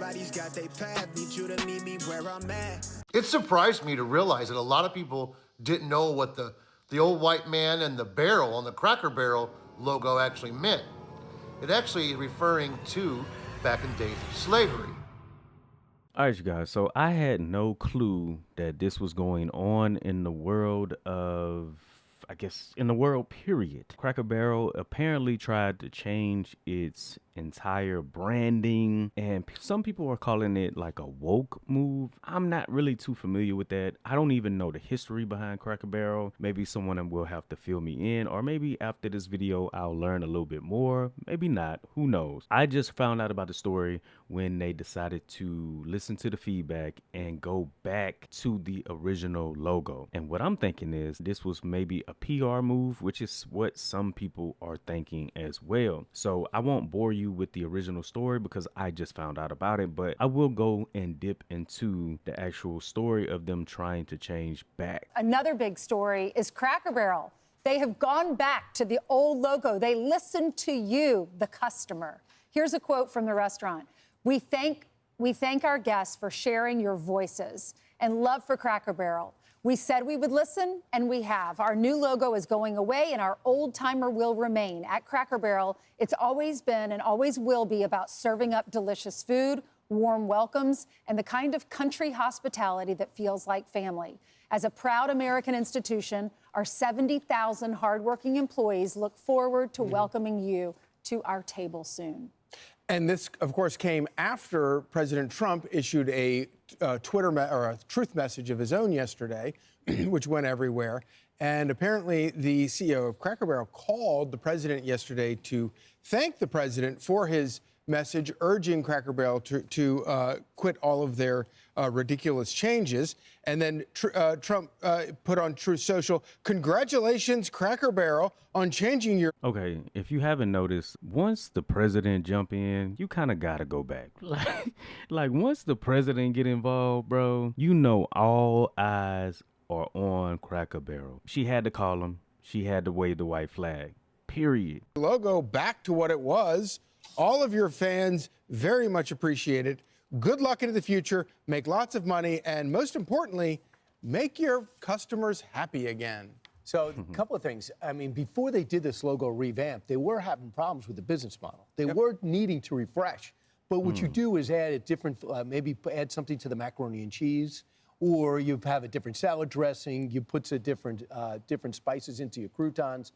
Everybody's got their path, need you to meet me where I'm at. It surprised me to realize that a lot of people didn't know what the old white man and the barrel on the Cracker Barrel logo actually meant. It actually is referring to back in days of slavery. All right, you guys. So I had no clue that this was going on in the world of, I guess, in the world, period. Cracker Barrel apparently tried to change its entire branding, and some people are calling it like a woke move. I'm not really too familiar with that. I don't even know the history behind Cracker Barrel. Maybe someone will have to fill me in, or maybe after this video I'll learn a little bit more. Maybe not, who knows. I just found out about the story when they decided to listen to the feedback and go back to the original logo. And what I'm thinking is this was maybe a PR move, which is what some people are thinking as well. So I won't bore you with the original story because I just found out about it, but I will go and dip into the actual story of them trying to change back. Another big story is Cracker Barrel. They have gone back to the old logo. They listened to you, the customer. Here's a quote from the restaurant. We thank our guests for sharing your voices and love for Cracker Barrel. We said we would listen, and we have. Our new logo is going away, and our old-timer will remain. At Cracker Barrel, it's always been and always will be about serving up delicious food, warm welcomes, and the kind of country hospitality that feels like family. As a proud American institution, our 70,000 hardworking employees look forward to welcoming you to our table soon. And this, of course, came after President Trump issued a or a truth message of his own yesterday, which went everywhere. And apparently the CEO of Cracker Barrel called the president yesterday to thank the president for his message urging Cracker Barrel to quit all of their ridiculous changes. And then Trump put on Truth Social, congratulations, Cracker Barrel, on changing your... Okay, if you haven't noticed, once the president jump in, you kind of got to go back. Like once the president get involved, bro, you know all eyes are on Cracker Barrel. She had to call him. She had to wave the white flag, period. Logo back to what it was. All of your fans very much appreciate it. Good luck into the future. Make lots of money. And most importantly, make your customers happy again. So a couple of things. I mean, before they did this logo revamp, they were having problems with the business model. They were needing to refresh. But what you do is add a different, maybe add something to the macaroni and cheese, or you have a different salad dressing. You put some different spices into your croutons.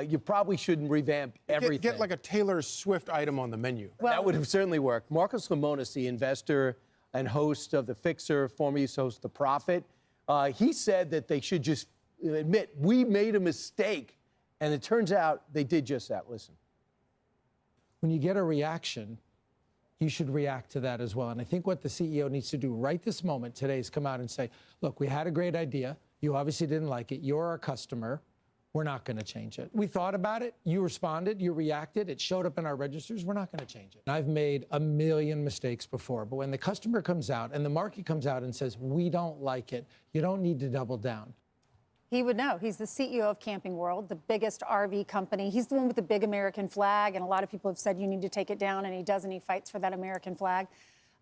You probably shouldn't revamp everything. Get like a Taylor Swift item on the menu. Well, that would have certainly worked. Marcus Lemonis, the investor and host of The Fixer, formerly host of The Prophet, he said that they should just admit, we made a mistake. And it turns out they did just that. Listen. When you get a reaction, you should react to that as well. And I think what the CEO needs to do right this moment today is come out and say, look, we had a great idea. You obviously didn't like it. You're our customer. We're not going to change it. We thought about it. You responded. You reacted. It showed up in our registers. We're not going to change it. I've made a million mistakes before, but when the customer comes out and the market comes out and says, we don't like it, you don't need to double down. He would know. He's the CEO of Camping World, the biggest RV company. He's the one with the big American flag, and a lot of people have said you need to take it down, and he does, and he fights for that American flag.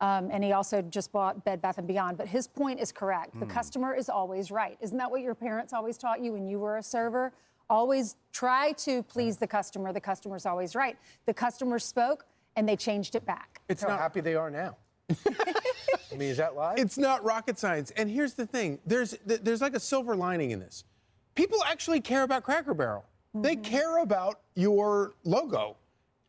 And he also just bought Bed Bath & Beyond. But his point is correct. The customer is always right. Isn't that what your parents always taught you when you were a server? Always try to please the customer. The customer's always right. The customer spoke, and they changed it back. It's how happy they are now. I mean, is that live? It's not rocket science. And here's the thing. There's like a silver lining in this. People actually care about Cracker Barrel. They care about your logo.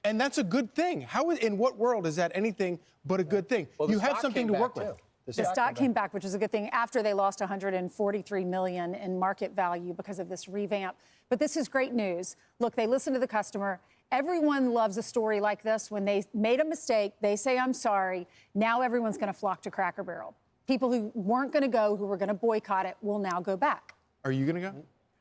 And that's a good thing. In what world is that anything but a good thing? Well, you have something to work with. The stock came back, which is a good thing, after they lost $143 million in market value because of this revamp. But this is great news. Look, they listen to the customer. Everyone loves a story like this. When they made a mistake, they say, I'm sorry. Now everyone's going to flock to Cracker Barrel. People who weren't going to go, who were going to boycott it, will now go back. Are you going to go?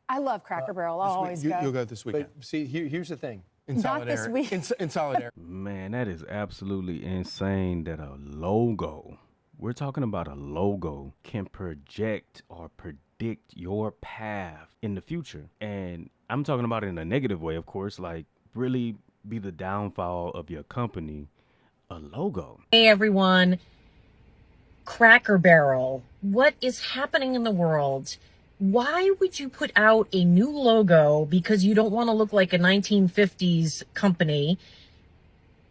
I love Cracker Barrel. I'll always go. You'll go this weekend. But see, here's the thing. In Not this week. In solidarity. Man, that is absolutely insane that a logo, we're talking about a logo, can project or predict your path in the future. And I'm talking about it in a negative way, of course, like really be the downfall of your company. a logo. Hey everyone, Cracker Barrel, what is happening in the world? Why would you put out a new logo because you don't want to look like a 1950s company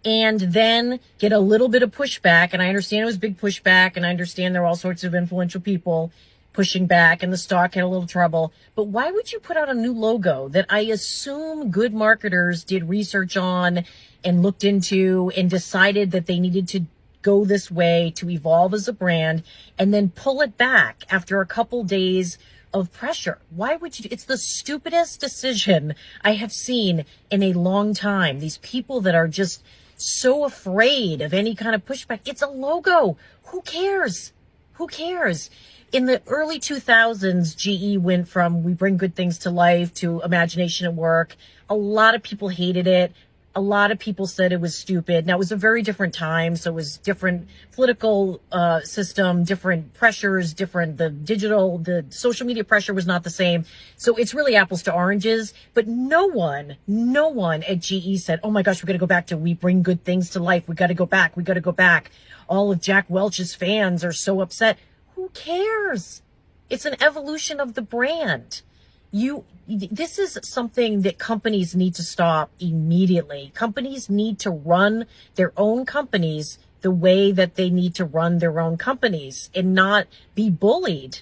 and then get a little bit of pushback? And I understand it was big pushback, and I understand there are all sorts of influential people pushing back, and the stock had a little trouble. But why would you put out a new logo that I assume good marketers did research on and looked into and decided that they needed to go this way to evolve as a brand, and then pull it back after a couple days of pressure? Why would you? It's the stupidest decision I have seen in a long time. These people that are just so afraid of any kind of pushback. It's a logo. Who cares? Who cares? In the early 2000s, GE went from "we bring good things to life" to "imagination at work." A lot of people hated it. A lot of people said it was stupid. Now, it was a very different time, so it was different political system, different pressures, the social media pressure was not the same. So it's really apples to oranges. But no one at GE said, "Oh my gosh, we got to go back to "we bring good things to life. We got to go back. We got to go back." All of Jack Welch's fans are so upset. Who cares? It's an evolution of the brand. This is something that companies need to stop immediately. Companies need to run their own companies the way that they need to run their own companies and not be bullied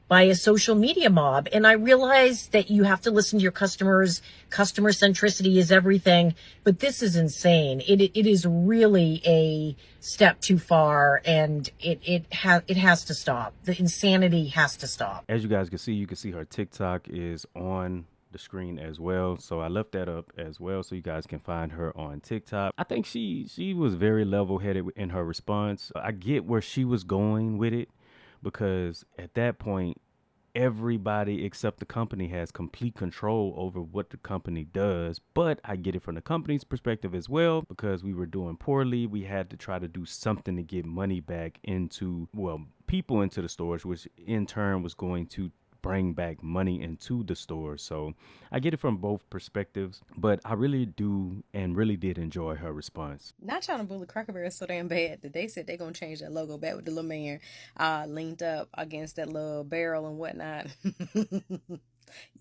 by a social media mob. And I realize that you have to listen to your customers. Customer centricity is everything, but this is insane. It is really a step too far, and it has to stop. The insanity has to stop. As you guys can see her TikTok is on the screen as well. So I left that up as well so you guys can find her on TikTok. I think she was very level-headed in her response. I get where she was going with it, because at that point, everybody except the company has complete control over what the company does. But I get it from the company's perspective as well, because we were doing poorly. We had to try to do something to get money back into, well, people into the stores, which in turn was going to bring back money into the store. So I get it from both perspectives, but I really do and really did enjoy her response. Not trying to bully Cracker Barrel so damn bad that they said they're gonna change that logo back with the little man leaned up against that little barrel and whatnot.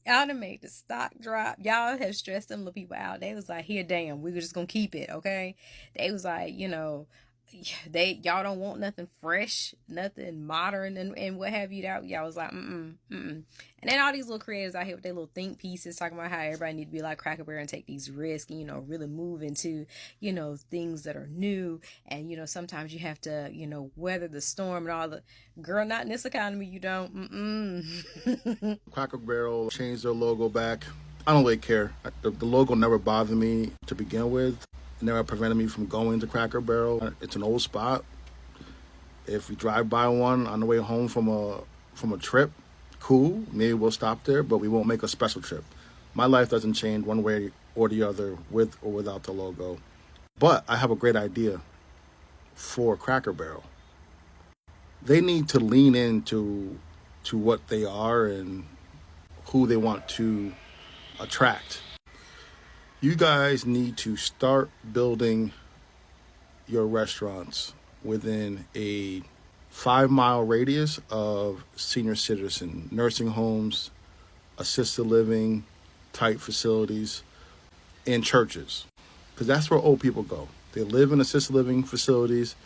Y'all done made the stock drop. Y'all have stressed them little people out. They was like, "Here, damn, we were just gonna keep it, okay?" They was like, y'all don't want nothing fresh, nothing modern, and what have you. That y'all was like, And then all these little creators out here with their little think pieces talking about how everybody need to be like Cracker Barrel and take these risks, and really move into things that are new, and sometimes you have to weather the storm and all the. Girl, not in this economy. You don't. Cracker Barrel changed their logo back. I don't really care. The logo never bothered me to begin with. It never prevented me from going to Cracker Barrel. It's an old spot. If we drive by one on the way home from a trip, cool, maybe we'll stop there, but we won't make a special trip. My life doesn't change one way or the other, with or without the logo. But I have a great idea for Cracker Barrel. They need to lean into what they are and who they want to attract. You guys need to start building your restaurants within a 5-mile radius of senior citizen nursing homes, assisted living type facilities, and churches. Because that's where old people go. They live in assisted living facilities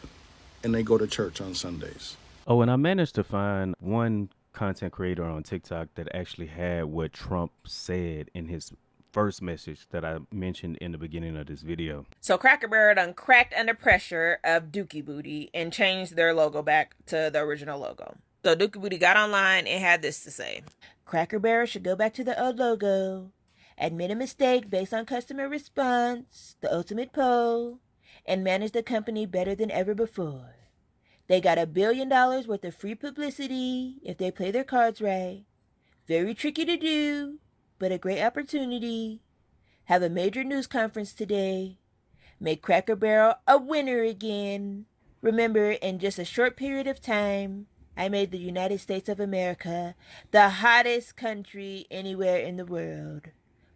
and they go to church on Sundays. Oh, and I managed to find one content creator on TikTok that actually had what Trump said in his first message that I mentioned in the beginning of this video. So Cracker Barrel done cracked under pressure of Dookie Booty and changed their logo back to the original logo. So Dookie Booty got online and had this to say: Cracker Barrel should go back to the old logo, admit a mistake based on customer response, the ultimate poll, and manage the company better than ever before. They got $1 billion worth of free publicity if they play their cards right. Very tricky to do, but a great opportunity. Have a major news conference today. Make Cracker Barrel a winner again. Remember, in just a short period of time, I made the United States of America the hottest country anywhere in the world.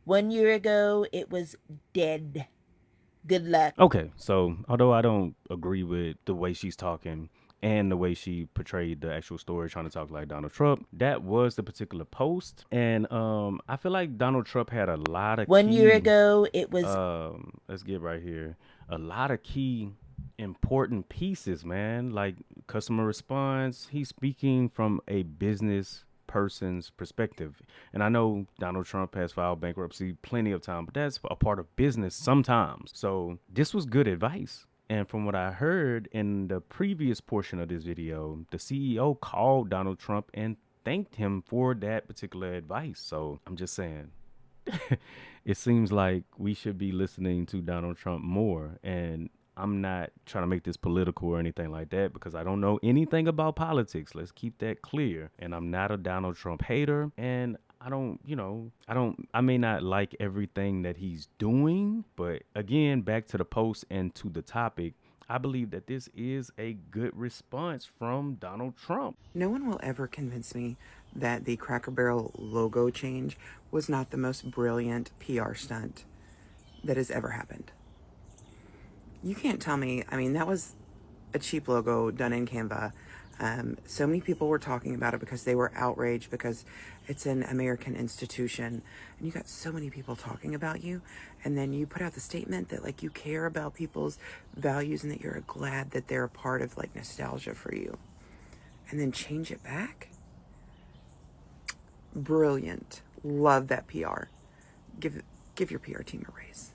1 year ago, it was dead. Good luck. Okay, so although I don't agree with the way she's talking and the way she portrayed the actual story trying to talk like Donald Trump, that was the particular post. And I feel like Donald Trump had a lot of 1 year key, ago, it was let's get right here, a lot of key important pieces, man, like customer response. He's speaking from a business person's perspective. And I know Donald Trump has filed bankruptcy plenty of time, but that's a part of business sometimes. So this was good advice. And from what I heard in the previous portion of this video, the CEO called Donald Trump and thanked him for that particular advice. So I'm just saying, it seems like we should be listening to Donald Trump more. And I'm not trying to make this political or anything like that because I don't know anything about politics. Let's keep that clear. And I'm not a Donald Trump hater. And I may not like everything that he's doing. But again, back to the post and to the topic, I believe that this is a good response from Donald Trump. No one will ever convince me that the Cracker Barrel logo change was not the most brilliant PR stunt that has ever happened. You can't tell me, I mean, that was a cheap logo done in Canva. So many people were talking about it because they were outraged because it's an American institution. And you got so many people talking about you. And then you put out the statement that like you care about people's values and that you're glad that they're a part of like nostalgia for you. And then change it back? Brilliant. Love that PR. Give your PR team a raise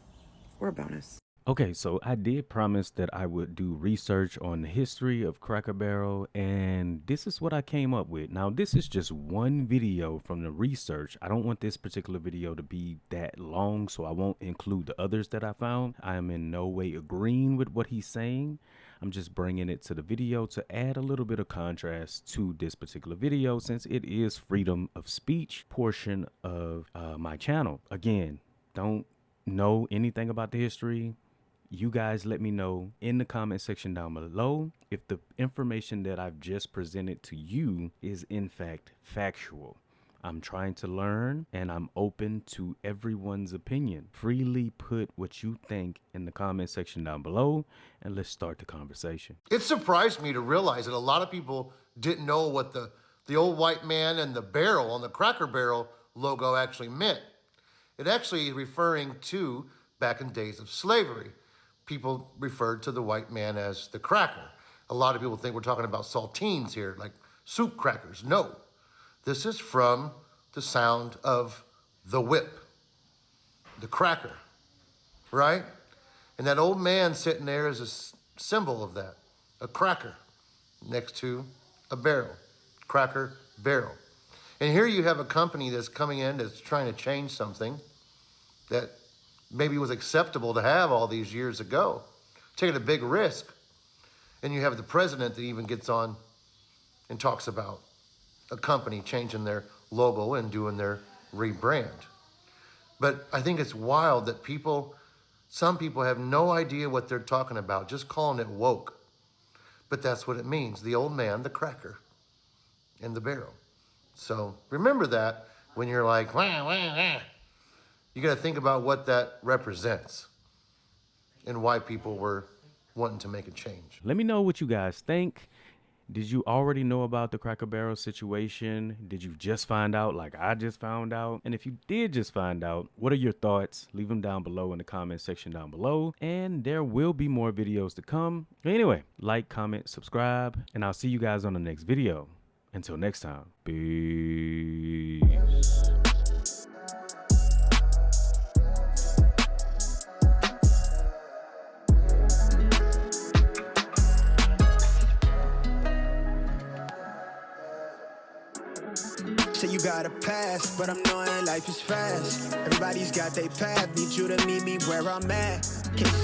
or a bonus. Okay, so I did promise that I would do research on the history of Cracker Barrel, and this is what I came up with. Now, this is just one video from the research. I don't want this particular video to be that long, so I won't include the others that I found. I am in no way agreeing with what he's saying. I'm just bringing it to the video to add a little bit of contrast to this particular video since it is freedom of speech portion of my channel. Again, don't know anything about the history. You guys let me know in the comment section down below if the information that I've just presented to you is in fact factual. I'm trying to learn and I'm open to everyone's opinion. Freely put what you think in the comment section down below and let's start the conversation. It surprised me to realize that a lot of people didn't know what the old white man and the barrel on the Cracker Barrel logo actually meant. It actually is referring to back in days of slavery. People referred to the white man as the cracker. A lot of people think we're talking about saltines here, like soup crackers. No, this is from the sound of the whip, the cracker, right? And that old man sitting there is a symbol of that, a cracker next to a barrel, Cracker Barrel. And here you have a company that's coming in that's trying to change something that maybe was acceptable to have all these years ago, taking a big risk. And you have the president that even gets on and talks about a company changing their logo and doing their rebrand. But I think it's wild that some people have no idea what they're talking about, just calling it woke. But that's what it means, the old man, the cracker, and the barrel. So remember that when you're like, wah, wah, wah. You got to think about what that represents and why people were wanting to make a change. Let me know what you guys think. Did you already know about the Cracker Barrel situation? Did you just find out like I just found out? And if you did just find out, what are your thoughts? Leave them down below in the comment section down below. And there will be more videos to come. Anyway, like, comment, subscribe, and I'll see you guys on the next video. Until next time, peace. Say you got a pass, but I'm knowing life is fast. Everybody's got their path, need you to meet me where I'm at. Can't see me.